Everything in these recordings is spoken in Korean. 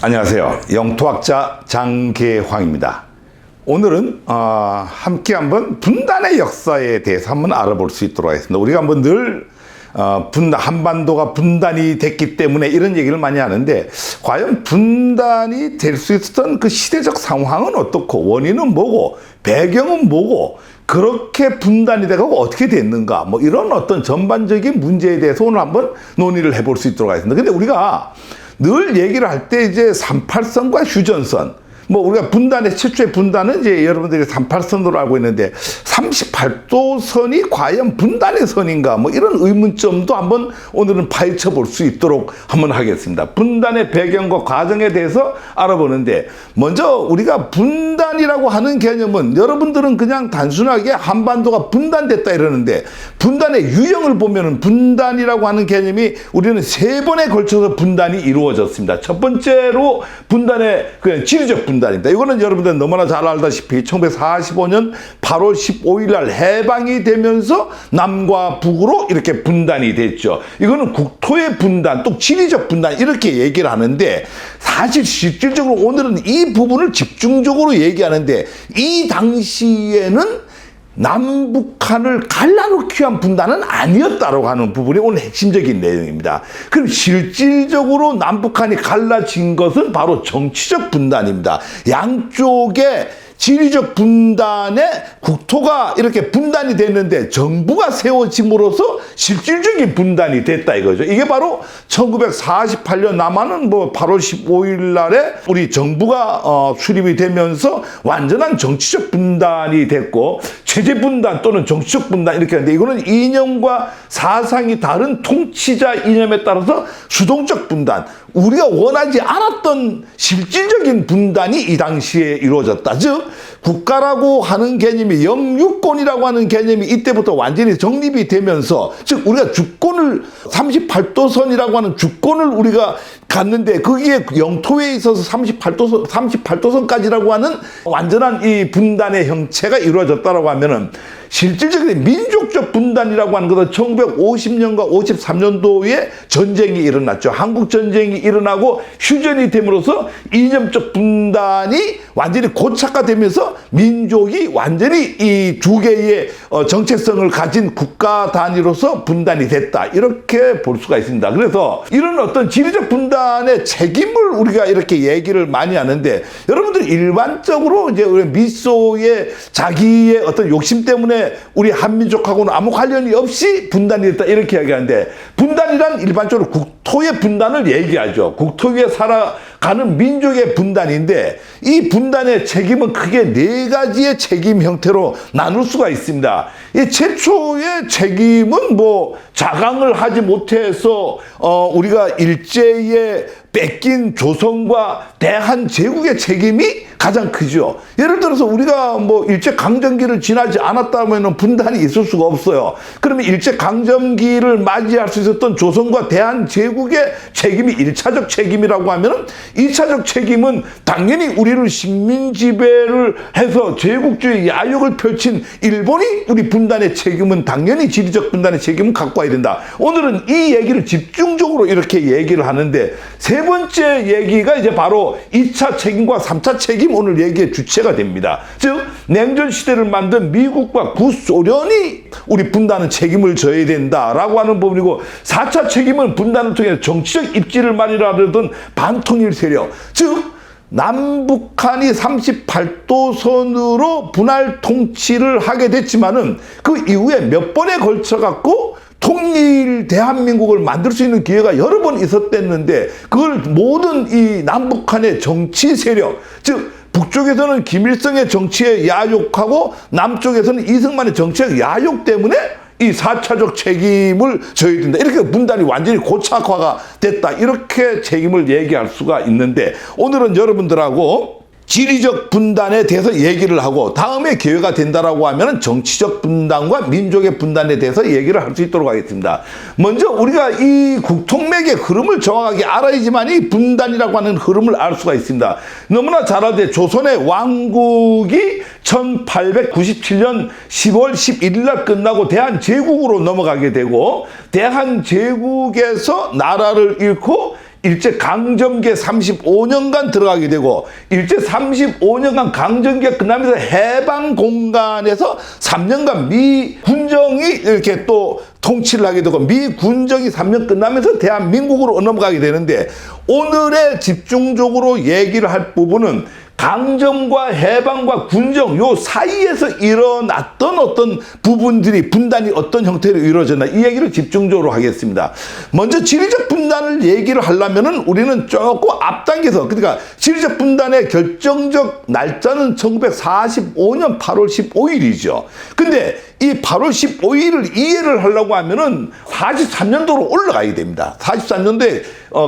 안녕하세요. 영토학자 장계황입니다. 오늘은 함께 한번 분단의 역사에 대해서 한번 알아볼 수 있도록 하겠습니다. 우리가 한번 늘 한반도가 분단이 됐기 때문에 이런 얘기를 많이 하는데, 과연 분단이 될 수 있었던 그 시대적 상황은 어떻고, 원인은 뭐고, 배경은 뭐고, 그렇게 분단이 돼가고 어떻게 됐는가, 뭐 이런 어떤 전반적인 문제에 대해서 오늘 한번 논의를 해볼 수 있도록 하겠습니다. 근데 우리가 늘 얘기를 할 때 이제 38선과 휴전선, 뭐 우리가 분단의 최초의 분단은 이제 여러분들이 38선으로 알고 있는데 38도선이 과연 분단의 선인가, 뭐 이런 의문점도 한번 오늘은 파헤쳐 볼 수 있도록 한번 하겠습니다. 분단의 배경과 과정에 대해서 알아보는데, 먼저 우리가 분단이라고 하는 개념은, 여러분들은 그냥 단순하게 한반도가 분단됐다 이러는데, 분단의 유형을 보면은 분단이라고 하는 개념이 우리는 세 번에 걸쳐서 분단이 이루어졌습니다. 첫 번째로 분단의 그냥 지리적 분단입니다. 이거는 여러분들 너무나 잘 알다시피 1945년 8월 15일 날 해방이 되면서 남과 북으로 이렇게 분단이 됐죠. 이거는 국토의 분단, 또 지리적 분단, 이렇게 얘기를 하는데, 사실 실질적으로 오늘은 이 부분을 집중적으로 얘기하는데, 이 당시에는 남북한을 갈라놓기 위한 분단은 아니었다라고 하는 부분이 오늘 핵심적인 내용입니다. 그럼 실질적으로 남북한이 갈라진 것은 바로 정치적 분단입니다. 양쪽의 지리적 분단의 국토가 이렇게 분단이 됐는데 정부가 세워짐으로써 실질적인 분단이 됐다 이거죠. 이게 바로 1948년 남한은 뭐 8월 15일 날에 우리 정부가 수립이 되면서 완전한 정치적 분단이 됐고, 체제 분단 또는 정치적 분단 이렇게 하는데, 이거는 이념과 사상이 다른 통치자 이념에 따라서 수동적 분단, 우리가 원하지 않았던 실질적인 분단이 이 당시에 이루어졌다. 즉 국가라고 하는 개념이, 영유권이라고 하는 개념이 이때부터 완전히 정립이 되면서, 즉 우리가 주권을 38도선이라고 하는 주권을 우리가 갖는데, 거기에 영토에 있어서 38도선까지라고 하는 완전한 이 분단의 형체가 이루어졌다라고 하면은, 실질적인 민족적 분단이라고 하는 것은 1950년과 53년도에 전쟁이 일어났죠. 한국 전쟁이 일어나고 휴전이 됨으로써 이념적 분단이 완전히 고착화되면서 민족이 완전히 이 두 개의 정체성을 가진 국가 단위로서 분단이 됐다, 이렇게 볼 수가 있습니다. 그래서 이런 어떤 지리적 분단의 책임을 우리가 이렇게 얘기를 많이 하는데, 여러분들이 일반적으로 이제 우리 미소의 자기의 어떤 욕심 때문에 우리 한민족하고는 아무 관련이 없이 분단이 됐다, 이렇게 이야기하는데, 분단이란 일반적으로 국토의 분단을 얘기하죠. 국토 위에 살아가는 민족의 분단인데, 이 분단의 책임은 크게 네 가지의 책임 형태로 나눌 수가 있습니다. 이 최초의 책임은 뭐 자강을 하지 못해서 우리가 일제에 뺏긴 조선과 대한제국의 책임이 가장 크죠. 예를 들어서 우리가 뭐 일제강점기를 지나지 않았다면 분단이 있을 수가 없어요. 그러면 일제강점기를 맞이할 수 있었던 조선과 대한제국의 책임이 1차적 책임이라고 하면, 2차적 책임은 당연히 우리를 식민지배를 해서 제국주의 야욕을 펼친 일본이 우리 분단의 책임은, 당연히 지리적 분단의 책임은 갖고 와야 된다. 오늘은 이 얘기를 집중적으로 이렇게 얘기를 하는데, 세 번째 얘기가 이제 바로 2차 책임과 3차 책임, 오늘 얘기의 주체가 됩니다. 즉 냉전 시대를 만든 미국과 구소련이 우리 분단은 책임을 져야 된다라고 하는 부분이고, 4차 책임은 분단을 통해 정치적 입지를 마련하려던 반통일 세력, 즉 남북한이 38도선으로 분할 통치를 하게 됐지만은 그 이후에 몇 번에 걸쳐 갖고 통일 대한민국을 만들 수 있는 기회가 여러 번 있었댔는데, 그걸 모든 이 남북한의 정치 세력, 즉 북쪽에서는 김일성의 정치에 야욕하고 남쪽에서는 이승만의 정치에 야욕 때문에 이 4차적 책임을 져야 된다, 이렇게 분단이 완전히 고착화가 됐다, 이렇게 책임을 얘기할 수가 있는데, 오늘은 여러분들하고 지리적 분단에 대해서 얘기를 하고, 다음에 기회가 된다라고 하면 정치적 분단과 민족의 분단에 대해서 얘기를 할 수 있도록 하겠습니다. 먼저 우리가 이 국통맥의 흐름을 정확하게 알아야지만 이 분단이라고 하는 흐름을 알 수가 있습니다. 너무나 잘 알듯이 조선의 왕국이 1897년 10월 11일 날 끝나고 대한제국으로 넘어가게 되고, 대한제국에서 나라를 잃고 일제 강점기에 35년간 들어가게 되고 일제 35년간 강점기가 끝나면서 해방 공간에서 3년간 미 군정이 이렇게 또 통치를 하게 되고 미 군정이 3년 끝나면서 대한민국으로 넘어가게 되는데 오늘의 집중적으로 얘기를 할 부분은 강점과 해방과 군정 요 사이에서 일어났던 어떤 부분들이 분단이 어떤 형태로 이루어졌나 이 얘기를 집중적으로 하겠습니다. 먼저 지리적 분단을 얘기를 하려면은 우리는 조금 앞당겨서 그러니까 지리적 분단의 결정적 날짜는 1945년 8월 15일이죠. 근데 이 8월 15일을 이해를 하려고 하면은 43년도로 올라가야 됩니다. 43년도에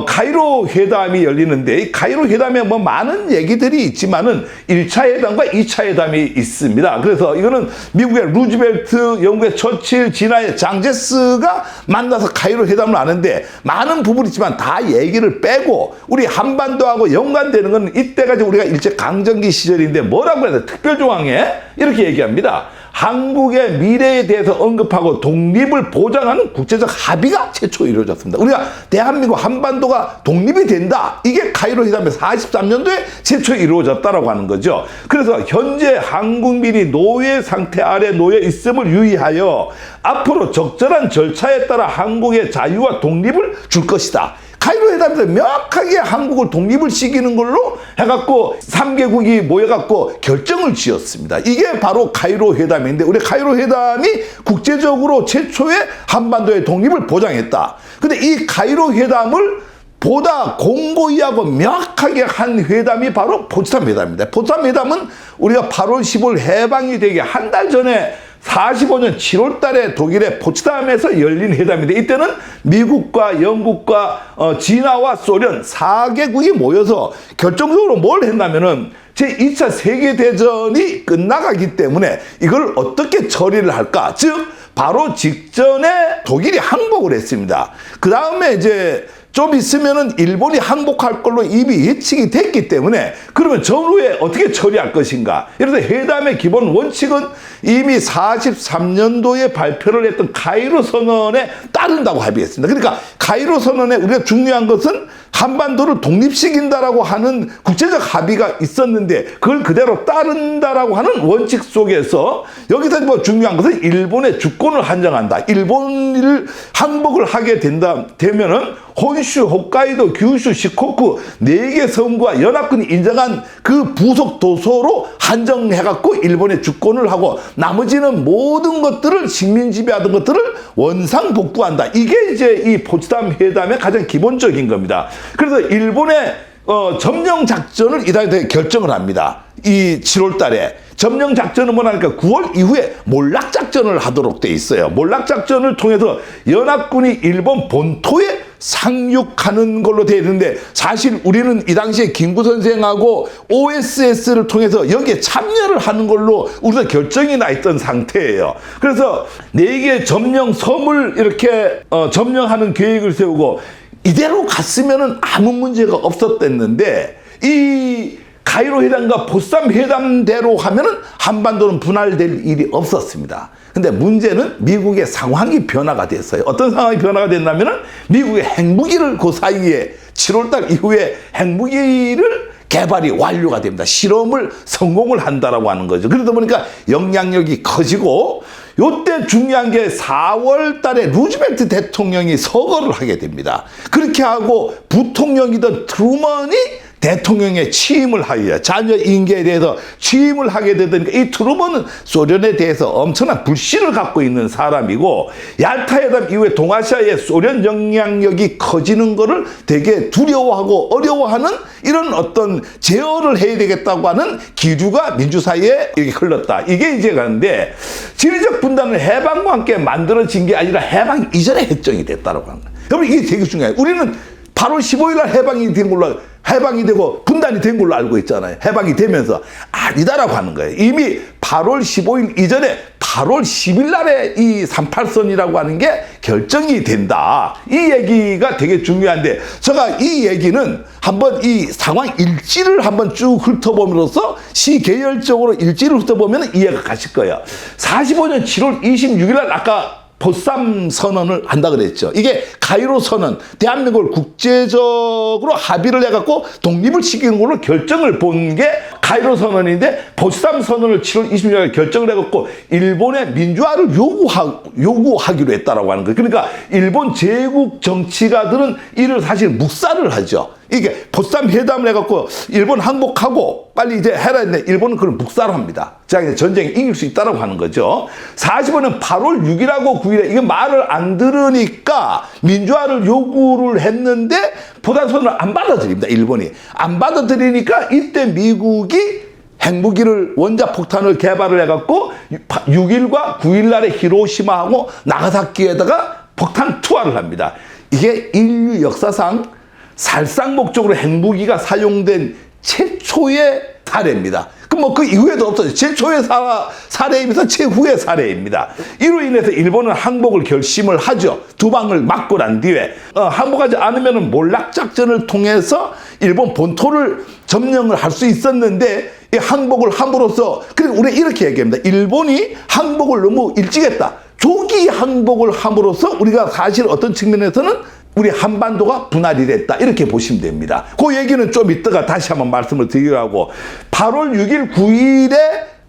카이로 회담이 열리는데 이 카이로 회담에 뭐 많은 얘기들이 있지만은 1차 회담과 2차 회담이 있습니다. 그래서 이거는 미국의 루즈벨트, 영국의 처칠, 진화의 장제스가 만나서 카이로 회담을 하는데 많은 부분이 있지만 다 얘기를 빼고 우리 한반도하고 연관되는 건 이때까지 우리가 일제 강점기 시절인데 뭐라고 해야 돼? 특별조항에 이렇게 얘기합니다. 한국의 미래에 대해서 언급하고 독립을 보장하는 국제적 합의가 최초 이루어졌습니다. 우리가 대한민국 한반도가 독립이 된다. 이게 카이로 회담의 43년도에 최초 이루어졌다라고 하는 거죠. 그래서 현재 한국민이 노예 상태 아래 놓여 있음을 유의하여 앞으로 적절한 절차에 따라 한국의 자유와 독립을 줄 것이다. 카이로 회담에서 명확하게 한국을 독립을 시키는 걸로 해갖고 3개국이 모여갖고 결정을 지었습니다. 이게 바로 카이로 회담인데 우리 카이로 회담이 국제적으로 최초의 한반도의 독립을 보장했다. 근데 이 카이로 회담을 보다 공고히 하고 명확하게 한 회담이 바로 포츠담 회담입니다. 포츠담 회담은 우리가 8월 15일 해방이 되기 한 달 전에 45년 7월 달에 독일의 포츠담에서 열린 회담인데 이때는 미국과 영국과 진화와 소련 4개국이 모여서 결정적으로 뭘 했냐면은 제2차 세계대전이 끝나가기 때문에 이걸 어떻게 처리를 할까? 즉 바로 직전에 독일이 항복을 했습니다. 그 다음에 이제 좀 있으면은 일본이 항복할 걸로 이미 예측이 됐기 때문에 그러면 전후에 어떻게 처리할 것인가. 예를 들어 회담의 기본 원칙은 이미 43년도에 발표를 했던 카이로 선언에 따른다고 합의했습니다. 그러니까 카이로 선언에 우리가 중요한 것은 한반도를 독립시킨다라고 하는 국제적 합의가 있었는데 그걸 그대로 따른다라고 하는 원칙 속에서 여기서 뭐 중요한 것은 일본의 주권을 한정한다. 일본을 항복을 하게 되면은 혼슈, 홋카이도, 규슈, 시코쿠 4개 섬과 연합군이 인정한 그 부속 도서로 한정해갖고 일본의 주권을 하고 나머지는 모든 것들을 식민 지배하던 것들을 원상복구한다. 이게 이제 이 포츠담 회담의 가장 기본적인 겁니다. 그래서 일본의 점령 작전을 이달에 결정을 합니다. 이 7월 달에. 점령 작전은 뭐냐니까 9월 이후에 몰락 작전을 하도록 돼 있어요. 몰락 작전을 통해서 연합군이 일본 본토에 상륙하는 걸로 되어 있는데 사실 우리는 이 당시에 김구 선생하고 OSS를 통해서 여기에 참여를 하는 걸로 우리가 결정이 나 있던 상태예요. 그래서 4개 점령 섬을 이렇게 점령하는 계획을 세우고 이대로 갔으면은 아무 문제가 없었댔는데 이 카이로 회담과 포츠담 회담대로 하면은 한반도는 분할될 일이 없었습니다. 근데 문제는 미국의 상황이 변화가 됐어요. 어떤 상황이 변화가 됐냐면은 미국의 핵무기를 그 사이에 7월달 이후에 핵무기를 개발이 완료가 됩니다. 실험을 성공을 한다라고 하는 거죠. 그러다 보니까 영향력이 커지고 요때 중요한 게 4월 달에 루즈벨트 대통령이 서거를 하게 됩니다. 그렇게 하고 부통령이던 트루먼이 대통령에 취임을 하여 자녀 인계에 대해서 취임을 하게 되더니까 이 트루먼은 소련에 대해서 엄청난 불신을 갖고 있는 사람이고 얄타 회담 이후에 동아시아의 소련 영향력이 커지는 것을 되게 두려워하고 어려워하는 이런 어떤 제어를 해야 되겠다고 하는 기류가 민주사회에 이렇게 흘렀다. 이게 이제 가는데 지리적 분단은 해방과 함께 만들어진 게 아니라 해방 이전에 결정이 됐다고 하는 거예요. 여러분 이게 되게 중요해요. 우리는 8월 15일 날 해방이 되고 분단이 된 걸로 알고 있잖아요. 해방이 되면서 아니다라고 하는 거예요. 이미 8월 15일 이전에 8월 10일 날에 이 38선이라고 하는 게 결정이 된다. 이 얘기가 되게 중요한데 제가 이 얘기는 한번 이 상황 일지를 한번 쭉 훑어보면서 시계열적으로 일지를 훑어보면 이해가 가실 거예요. 45년 7월 26일 날 아까 보쌈 선언을 한다 그랬죠. 이게 가이로 선언, 대한민국을 국제적으로 합의를 해갖고 독립을 시키는 걸로 결정을 본 게 가이로 선언인데, 보쌈 선언을 7월 26일에 결정을 해갖고 일본의 민주화를 요구하기로 했다라고 하는 거예요. 그러니까 일본 제국 정치가들은 이를 사실 묵살을 하죠. 이게 보쌈 회담을 해갖고 일본 항복하고 빨리 이제 해라 했는데 일본은 그걸 묵살합니다. 자, 이제 전쟁에 이길 수 있다라고 하는 거죠. 45년 8월 6일하고 9일에 이게 말을 안 들으니까 민주화를 요구를 했는데 보단선을 안 받아들입니다. 일본이. 안 받아들이니까 이때 미국이 핵무기를 원자폭탄을 개발을 해갖고 6일과 9일 날에 히로시마하고 나가사키에다가 폭탄 투하를 합니다. 이게 인류 역사상 살상 목적으로 핵무기가 사용된 최초의 사례입니다. 그럼 그 이후에도 없어요. 최초의 사례이면서 최후의 사례입니다. 이로 인해서 일본은 항복을 결심을 하죠. 두 방을 맞고 난 뒤에 항복하지 않으면 몰락작전을 통해서 일본 본토를 점령을 할 수 있었는데, 이 항복을 함으로써, 그리고 우리 이렇게 얘기합니다. 일본이 항복을 너무 일찍 했다. 조기 항복을 함으로써 우리가 사실 어떤 측면에서는 우리 한반도가 분할이 됐다, 이렇게 보시면 됩니다. 그 얘기는 좀 이따가 다시 한번 말씀을 드리려고, 8월 6일, 9일에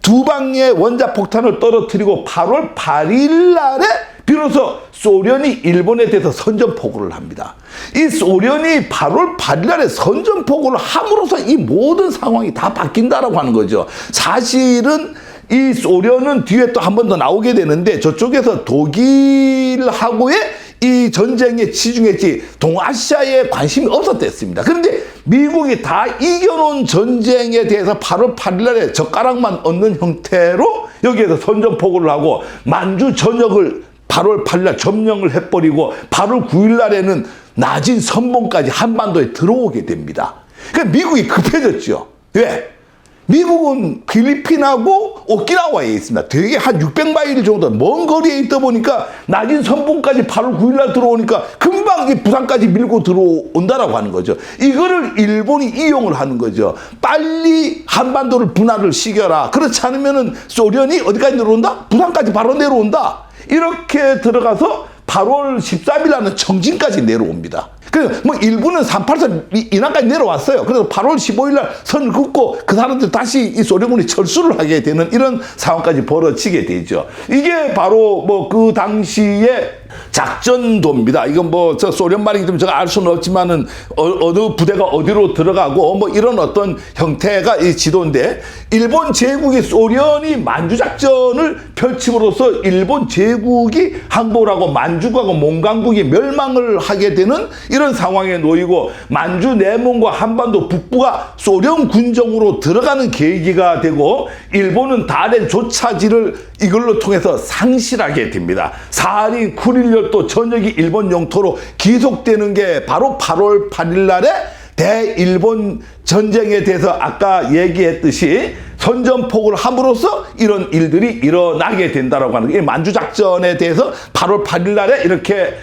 두 방의 원자폭탄을 떨어뜨리고 8월 8일 날에 비로소 소련이 일본에 대해서 선전포고를 합니다. 이 소련이 8월 8일 날에 선전포고를 함으로써 이 모든 상황이 다 바뀐다라고 하는 거죠. 사실은 이 소련은 뒤에 또 한 번 더 나오게 되는데, 저쪽에서 독일하고의 이 전쟁에 치중했지 동아시아에 관심이 없었댔습니다. 그런데 미국이 다 이겨놓은 전쟁에 대해서 8월 8일 날에 젓가락만 얹는 형태로 여기에서 선전포고를 하고 만주 전역을 8월 8일 날 점령을 해버리고 8월 9일 날에는 나진 선봉까지 한반도에 들어오게 됩니다. 그러니까 미국이 급해졌죠. 왜? 미국은 필리핀하고 오키나와에 있습니다. 되게 한 600마일 정도 먼 거리에 있다 보니까 나진 선봉까지 8월 9일 날 들어오니까 금방 이 부산까지 밀고 들어온다라고 하는 거죠. 이거를 일본이 이용을 하는 거죠. 빨리 한반도를 분할을 시켜라. 그렇지 않으면은 소련이 어디까지 내려온다? 부산까지 바로 내려온다. 이렇게 들어가서 8월 13일 날은 청진까지 내려옵니다. 그래서 뭐 일부는 383 이남까지 내려왔어요. 그래서 8월 15일 날 선을 긋고 그 사람들 다시 이 소련군이 철수를 하게 되는 이런 상황까지 벌어지게 되죠. 이게 바로 뭐 그 당시에 작전도입니다. 이건 뭐 저 소련 말이기 때문에 제가 알 수는 없지만은 어느 부대가 어디로 들어가고 뭐 이런 어떤 형태가 이 지도인데, 일본 제국이 소련이 만주 작전을 펼침으로써 일본 제국이 항복을 하고 만주국하고 몽간국이 멸망을 하게 되는 이런 상황에 놓이고, 만주 내몽과 한반도 북부가 소련 군정으로 들어가는 계기가 되고, 일본은 다롄 조차지를 이걸로 통해서 상실하게 됩니다. 사할린 쿠릴열도 전역이 일본 영토로 기속되는 게 바로 8월 8일 날에 대일본 전쟁에 대해서 아까 얘기했듯이 선전포고를 함으로써 이런 일들이 일어나게 된다라고 하는 게, 만주작전에 대해서 8월 8일 날에 이렇게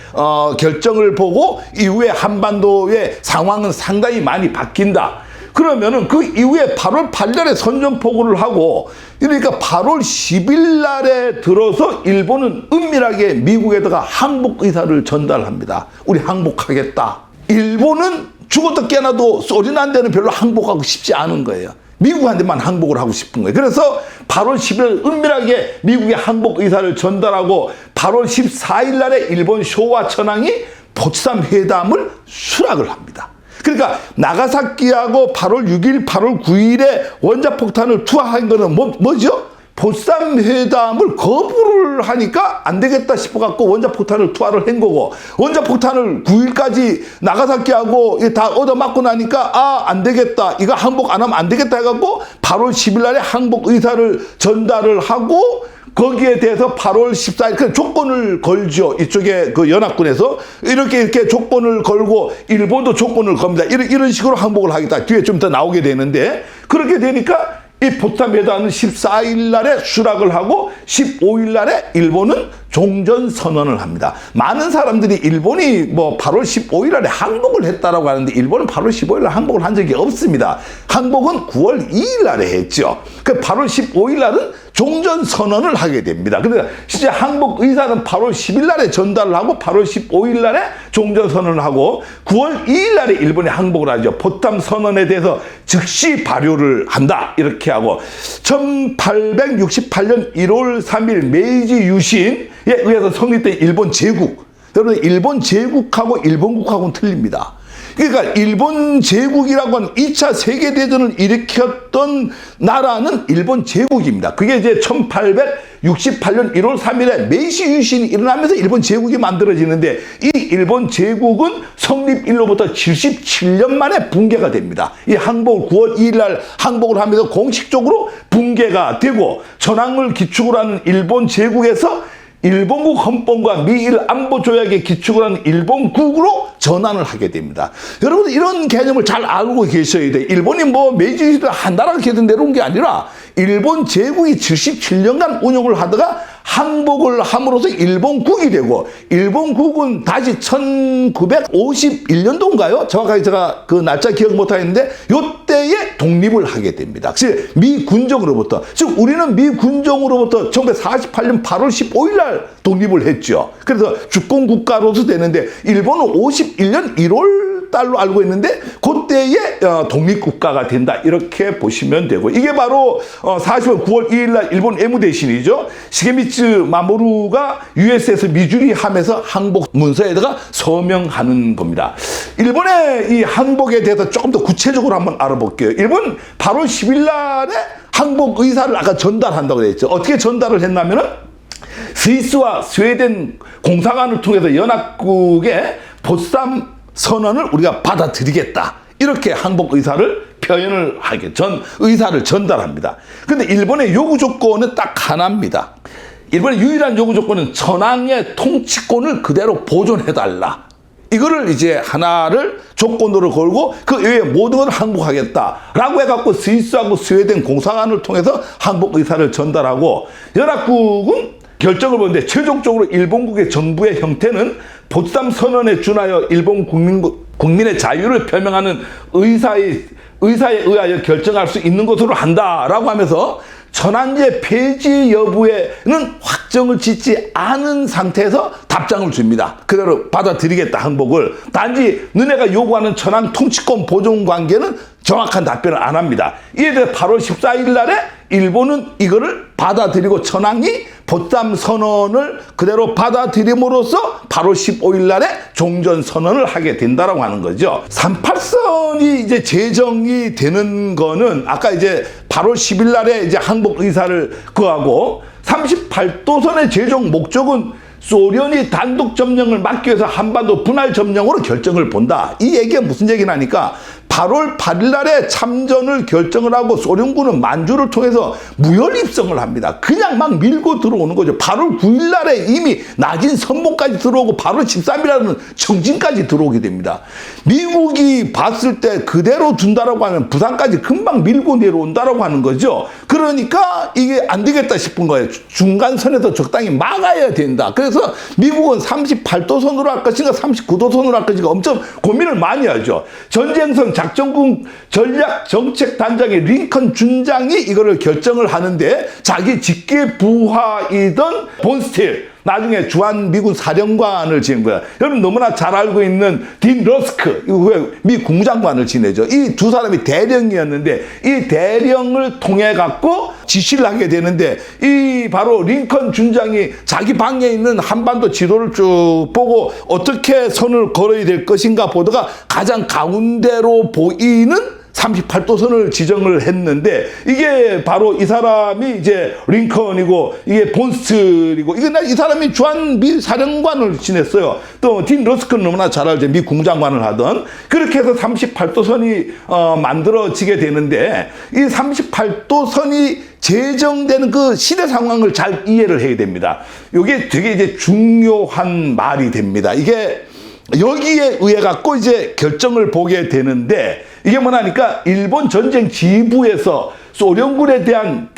결정을 보고 이후에 한반도의 상황은 상당히 많이 바뀐다. 그러면은 그 이후에 8월 8일 날에 선전포고를 하고, 그러니까 8월 10일 날에 들어서 일본은 은밀하게 미국에다가 항복 의사를 전달합니다. 우리 항복하겠다. 일본은 죽어도 깨나도 소련한테는 별로 항복하고 싶지 않은 거예요. 미국한테만 항복을 하고 싶은 거예요. 그래서 8월 10일 은밀하게 미국의 항복 의사를 전달하고 8월 14일 날에 일본 쇼와 천황이 포츠담 회담을 수락을 합니다. 그러니까 나가사키하고 8월 6일, 8월 9일에 원자폭탄을 투하한 거는 뭐죠? 보쌈 회담을 거부를 하니까 안 되겠다 싶어갖고 원자폭탄을 투하를 한 거고, 원자폭탄을 9일까지 나가사키하고 다 얻어맞고 나니까 안 되겠다, 이거 항복 안 하면 안 되겠다 해갖고 8월 10일 날에 항복 의사를 전달을 하고, 거기에 대해서 8월 14일 그 조건을 걸죠. 이쪽에 그 연합군에서 이렇게 조건을 걸고 일본도 조건을 겁니다. 이런 식으로 항복을 하겠다. 뒤에 좀 더 나오게 되는데, 그렇게 되니까 이 포츠담 회담은 14일 날에 수락을 하고 15일 날에 일본은 종전 선언을 합니다. 많은 사람들이 일본이 뭐 8월 15일 날에 항복을 했다라고 하는데, 일본은 8월 15일 날 항복을 한 적이 없습니다. 항복은 9월 2일 날에 했죠. 그 8월 15일 날은 종전 선언을 하게 됩니다. 그러니까 실제 항복 의사는 8월 10일 날에 전달을 하고 8월 15일 날에 종전 선언을 하고 9월 2일 날에 일본이 항복을 하죠. 포ts담 선언에 대해서 즉시 발효를 한다 이렇게 하고 1868년 1월 3일 메이지 유신에 의해서 성립된 일본 제국. 여러분 일본 제국하고 일본국하고는 틀립니다. 그러니까 일본 제국이라고 하는 2차 세계대전을 일으켰던 나라는 일본 제국입니다. 그게 이제 1868년 1월 3일에 메이시 유신이 일어나면서 일본 제국이 만들어지는데 이 일본 제국은 성립일로부터 77년 만에 붕괴가 됩니다. 이 항복을 9월 2일 날 항복을 하면서 공식적으로 붕괴가 되고 전황을 기축으로 하는 일본 제국에서 일본국 헌법과 미일 안보 조약에 기축을 하는 일본국으로 전환을 하게 됩니다. 여러분 이런 개념을 잘 알고 계셔야 돼요. 일본이 뭐 메이지 시대 한 나라가 계속 내려온 게 아니라 일본 제국이 77년간 운영을 하다가 항복을 함으로써 일본국이 되고 일본국은 다시 1951년도인가요? 정확하게 제가 그 날짜 기억 못하겠는데 요때에 독립을 하게 됩니다. 즉 미군정으로부터 즉 우리는 미군정으로부터 1948년 8월 15일 날 독립을 했죠. 그래서 주권국가로서 되는데 일본은 51년 1월 달로 알고 있는데 그때에 독립국가가 된다 이렇게 보시면 되고 이게 바로 40월 9월 2일 날 일본 외무대신이죠. 시게미츠 마모루가 USS 미주리 함에서 항복 문서에다가 서명하는 겁니다. 일본의 이 항복에 대해서 조금 더 구체적으로 한번 알아볼게요. 일본 8월 10일 날에 항복 의사를 아까 전달한다고 했죠. 어떻게 전달을 했냐면은 스위스와 스웨덴 공사관을 통해서 연합국의 포ts담 선언을 우리가 받아들이겠다. 이렇게 항복 의사를 표현을 하게 의사를 전달합니다. 그런데 일본의 요구 조건은 딱 하나입니다. 일본의 유일한 요구 조건은 전황의 통치권을 그대로 보존해달라. 이거를 이제 하나를 조건으로 걸고 그 외에 모든 걸 항복하겠다라고 해갖고 스위스하고 스웨덴 공사관을 통해서 항복 의사를 전달하고 연합국은 결정을 보는데 최종적으로 일본국의 정부의 형태는 포ts담 선언에 준하여 일본 국민의 자유를 표명하는 의사에 의하여 결정할 수 있는 것으로 한다라고 하면서 전환제 폐지 여부에는 확정을 짓지 않은 상태에서 답장을 줍니다. 그대로 받아들이겠다 항복을. 단지 너네가 요구하는 전환 통치권 보존 관계는 정확한 답변을 안 합니다. 이에 대해 8월 14일 날에 일본은 이거를 받아들이고 천황이 포ts담 선언을 그대로 받아들임으로써 8월 15일 날에 종전 선언을 하게 된다라고 하는 거죠. 38선이 이제 제정이 되는 거는 아까 이제 8월 10일 날에 이제 항복 의사를 그하고 38도선의 제정 목적은 소련이 단독 점령을 막기 위해서 한반도 분할 점령으로 결정을 본다. 이 얘기가 무슨 얘기냐니까 8월 8일 날에 참전을 결정을 하고 소련군은 만주를 통해서 무혈 입성을 합니다. 그냥 막 밀고 들어오는 거죠. 8월 9일 날에 이미 낮은 선봉까지 들어오고 8월 13일 날은 청진까지 들어오게 됩니다. 미국이 봤을 때 그대로 둔다라고 하면 부산까지 금방 밀고 내려온다라고 하는 거죠. 그러니까 이게 안 되겠다 싶은 거예요. 중간선에서 적당히 막아야 된다. 그래서 미국은 38도선으로 할 것인가 39도선으로 할 것인가 엄청 고민을 많이 하죠. 전쟁선 작전군 전략정책단장의 링컨 준장이 이거를 결정을 하는데 자기 직계 부하이던 본스틸 나중에 주한미군 사령관을 지낸 거야. 여러분 너무나 잘 알고 있는 딘 러스크 후에 미 국무장관을 지내죠. 이 두 사람이 대령이었는데 이 대령을 통해 갖고 지시를 하게 되는데 이 바로 링컨 준장이 자기 방에 있는 한반도 지도를 쭉 보고 어떻게 선을 걸어야 될 것인가 보다가 가장 가운데로 보이는 38도선을 지정을 했는데 이게 바로 이 사람이 이제 링컨이고 이게 본스틸이고 이 사람이 주한미 사령관을 지냈어요. 또 딘 러스크는 너무나 잘 알죠. 미 국무장관을 하던. 그렇게 해서 38도선이 만들어지게 되는데 이 38도선이 제정되는 그 시대 상황을 잘 이해를 해야 됩니다. 이게 되게 이제 중요한 말이 됩니다. 이게 여기에 의해 갖고 이제 결정을 보게 되는데 이게 뭐냐니까 일본 전쟁 지휘부에서 소련군에 대한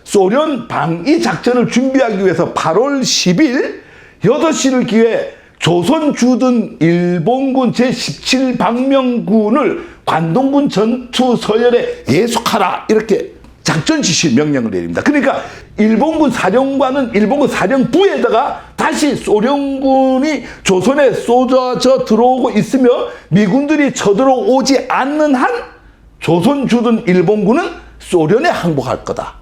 소련 방위 작전을 준비하기 위해서 8월 10일 6시를 기해 조선 주둔 일본군 제17방명군을 관동군 전투 서열에 예속하라 이렇게 작전 지시 명령을 내립니다. 그러니까 일본군 사령관은 일본군 사령부에다가 다시 소련군이 조선에 쏟아져 들어오고 있으며 미군들이 쳐들어오지 않는 한 조선 주둔 일본군은 소련에 항복할 거다.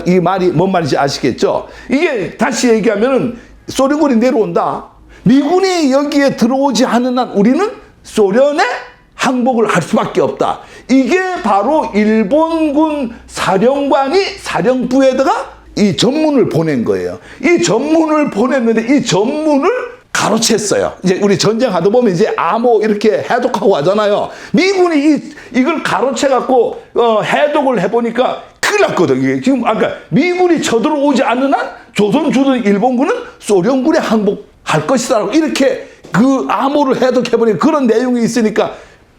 이 말이 뭔 말인지 아시겠죠? 이게 다시 얘기하면은 소련군이 내려온다. 미군이 여기에 들어오지 않는 한 우리는 소련에 항복을 할 수밖에 없다. 이게 바로 일본군 사령관이 사령부에다가 이 전문을 보낸 거예요. 이 전문을 보냈는데 이 전문을 가로챘어요. 이제 우리 전쟁하다 보면 이제 암호 이렇게 해독하고 하잖아요. 미군이 이걸 가로채갖고 해독을 해보니까 큰일 났거든. 이게 지금 아까 미군이 쳐들어오지 않는 한 조선 주둔 일본군은 소련군에 항복할 것이다라고 이렇게 그 암호를 해독해버린 그런 내용이 있으니까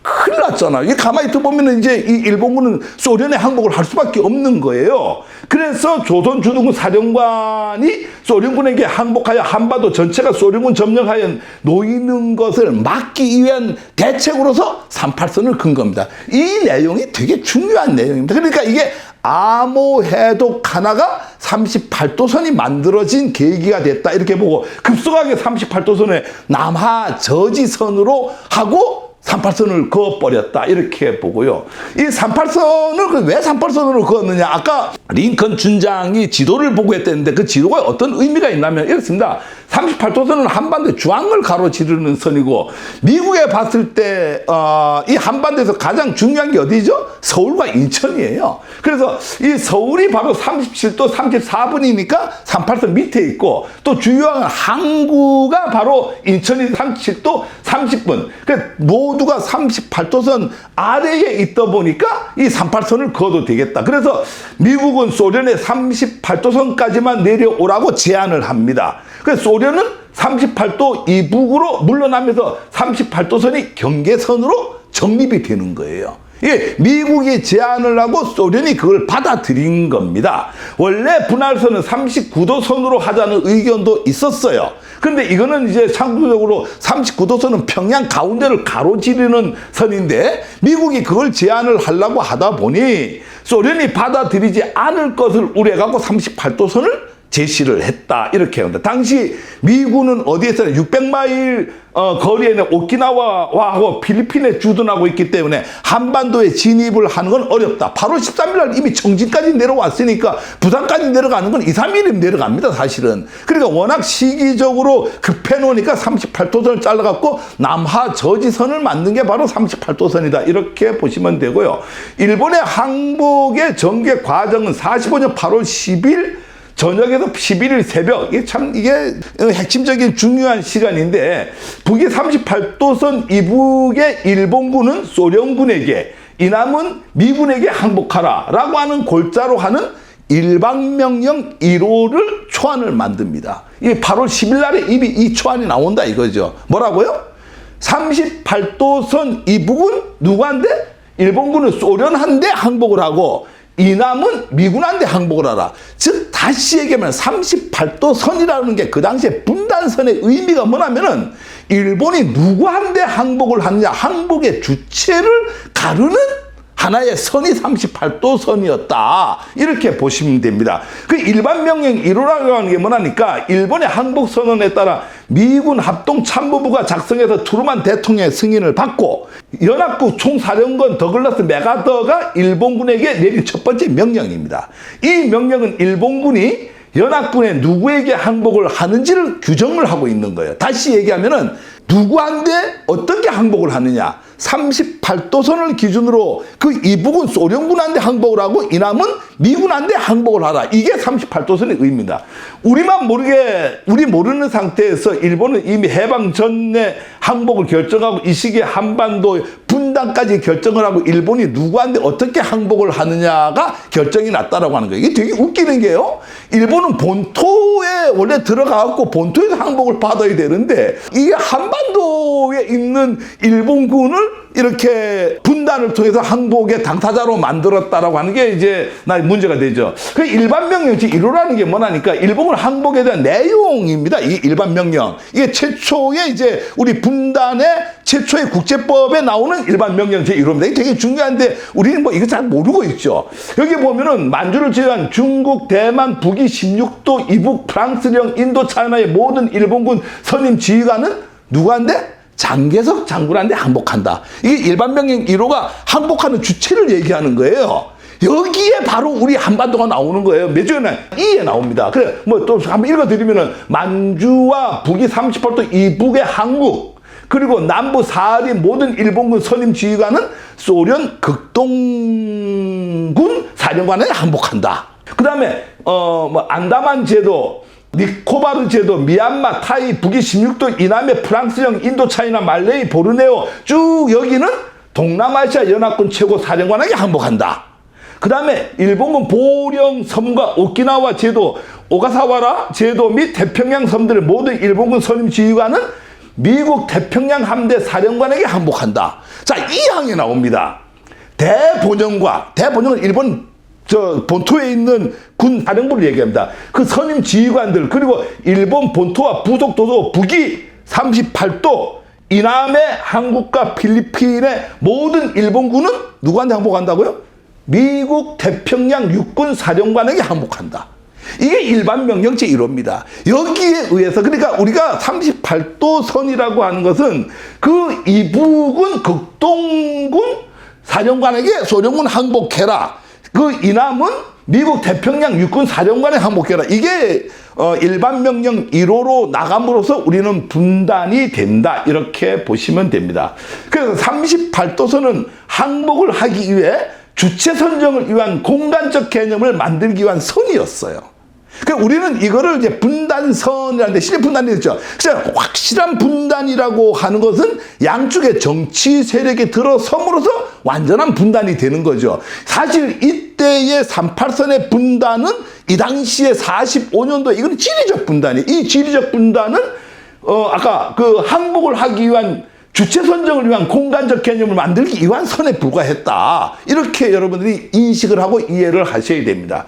큰일 났잖아. 이게 가만히 보면은 이제 이 일본군은 소련에 항복을 할 수밖에 없는 거예요. 그래서 조선 주둔군 사령관이 소련군에게 항복하여 한반도 전체가 소련군 점령하여 놓이는 것을 막기 위한 대책으로서 38선을 근 겁니다. 이 내용이 되게 중요한 내용입니다. 그러니까 이게 암호 해독 하나가 38도선이 만들어진 계기가 됐다 이렇게 보고 급속하게 38도선에 남하 저지선으로 하고 38선을 그어버렸다 이렇게 보고요. 이 38선을 왜 38선으로 그었느냐, 아까 링컨 준장이 지도를 보고 했다는데 그 지도가 어떤 의미가 있냐면 이렇습니다. 38도선은 한반도의 중앙을 가로지르는 선이고 미국에 봤을 때 이 한반도에서 가장 중요한 게 어디죠? 서울과 인천이에요. 그래서 이 서울이 바로 37도 34분이니까 38선 밑에 있고 또 주요한 항구가 바로 인천이 37도 30분. 그러니까 모두가 38도선 아래에 있다 보니까 이 38선을 그어도 되겠다. 그래서 미국은 소련에 38도선까지만 내려오라고 제안을 합니다. 그래서 소련은 38도 이북으로 물러나면서 38도선이 경계선으로 정립이 되는 거예요. 예, 미국이 제안을 하고 소련이 그걸 받아들인 겁니다. 원래 분할선은 39도선으로 하자는 의견도 있었어요. 그런데 이거는 이제 창조적으로 39도선은 평양 가운데를 가로지르는 선인데 미국이 그걸 제안을 하려고 하다 보니 소련이 받아들이지 않을 것을 우려해갖고 38도선을 제시를 했다 이렇게 합니다. 당시 미군은 어디에서 600마일 거리에는 오키나와하고 필리핀에 주둔하고 있기 때문에 한반도에 진입을 하는 건 어렵다. 8월 13일 날 이미 청진까지 내려왔으니까 부산까지 내려가는 건 2, 3일이면 내려갑니다 사실은. 그러니까 워낙 시기적으로 급해 놓으니까 38도선을 잘라갖고 남하 저지선을 만든 게 바로 38도선이다 이렇게 보시면 되고요. 일본의 항복의 전개 과정은 45년 8월 10일 저녁에서 11일 새벽, 이게 핵심적인 중요한 시간인데 북이 38도선 이북의 일본군은 소련군에게 이남은 미군에게 항복하라 라고 하는 골자로 하는 일방명령 1호를 초안을 만듭니다. 이 8월 10일 날에 이미 이 초안이 나온다 이거죠. 뭐라고요? 38도선 이북은 누구한테? 일본군은 소련한테 항복을 하고 이남은 미군한테 항복을 하라. 즉 다시 얘기하면 38도 선이라는 게 그 당시에 분단선의 의미가 뭐냐면은 일본이 누구한테 항복을 하느냐, 항복의 주체를 가르는 하나의 선이 38도 선이었다 이렇게 보시면 됩니다. 그 일반명령 1호라고 하는 게 뭐냐니까 일본의 항복선언에 따라 미군 합동참모부가 작성해서 트루만 대통령의 승인을 받고 연합국 총사령관 더글라스 메가더가 일본군에게 내린 첫 번째 명령입니다. 이 명령은 일본군이 연합군에 누구에게 항복을 하는지를 규정을 하고 있는 거예요. 다시 얘기하면은 누구한테 어떻게 항복을 하느냐, 38도선을 기준으로 그 이북은 소련군한테 항복을 하고 이남은 미군한테 항복을 하라. 이게 38도선의 의미입니다. 우리만 모르게, 우리 모르는 상태에서 일본은 이미 해방 전에 항복을 결정하고 이 시기에 한반도 분단까지 결정을 하고 일본이 누구한테 어떻게 항복을 하느냐가 결정이 났다라고 하는 거예요. 이게 되게 웃기는 게요. 일본은 본토에 원래 들어가갖고 본토에서 항복을 받아야 되는데 이게 한반도에 있는 일본군을 이렇게 분단을 통해서 항복의 당사자로 만들었다라고 하는 게 이제 문제가 되죠. 그 일반 명령 제1호라는 게 뭐냐니까 일본군 항복에 대한 내용입니다. 이 일반 명령. 이게 최초의 이제 우리 분단의 최초의 국제법에 나오는 일반 명령 제1호입니다. 이게 되게 중요한데 우리는 뭐 이거 잘 모르고 있죠. 여기 보면은 만주를 제외한 중국, 대만, 북위 16도, 이북, 프랑스령, 인도, 차이나의 모든 일본군 선임 지휘관은 누구한테? 장개석 장군한테 항복한다. 이게 일반 명령 1호가 항복하는 주체를 얘기하는 거예요. 여기에 바로 우리 한반도가 나오는 거예요. 몇 주에는 2에 나옵니다. 그래, 뭐 또 한번 읽어드리면은 만주와 북위 38도 이북의 항국, 그리고 남부 사하리 모든 일본군 선임 지휘관은 소련 극동군 사령관에 항복한다. 그 다음에 뭐 안다만 제도, 니코바르 제도, 미얀마, 타이, 북위 16도 이남의 프랑스령, 인도, 차이나, 말레이, 보르네오 쭉 여기는 동남아시아 연합군 최고 사령관에게 항복한다. 그 다음에 일본군 보령 섬과 오키나와 제도, 오가사와라 제도 및 태평양 섬들의 모든 일본군 선임 지휘관은 미국 태평양 함대 사령관에게 항복한다. 자, 이 항에 나옵니다. 대본영은 일본 본토에 있는 군 사령부를 얘기합니다. 그 선임 지휘관들, 그리고 일본 본토와 부속 도서 북위 38도 이남의 한국과 필리핀의 모든 일본군은 누구한테 항복한다고요? 미국 태평양 육군 사령관에게 항복한다. 이게 일반 명령 제1호입니다. 여기에 의해서, 그러니까 우리가 38도 선이라고 하는 것은 그 이북은 극동군 사령관에게 소련군 항복해라. 그 이남은 미국 태평양 육군 사령관에 항복해라. 이게 일반 명령 1호로 나감으로써 우리는 분단이 된다. 이렇게 보시면 됩니다. 그래서 38도선은 항복을 하기 위해 주체 선정을 위한 공간적 개념을 만들기 위한 선이었어요. 그러니까 우리는 이거를 이제 분단선이라는데 실제 분단이 됐죠. 그래서 확실한 분단이라고 하는 것은 양쪽의 정치 세력이 들어섬으로써 완전한 분단이 되는 거죠. 사실 이때의 38선의 분단은 이 당시에 45년도 이건 지리적 분단이에요. 이 지리적 분단은 아까 그 항복을 하기 위한 주체 선정을 위한 공간적 개념을 만들기 위한 선에 불과했다. 이렇게 여러분들이 인식을 하고 이해를 하셔야 됩니다.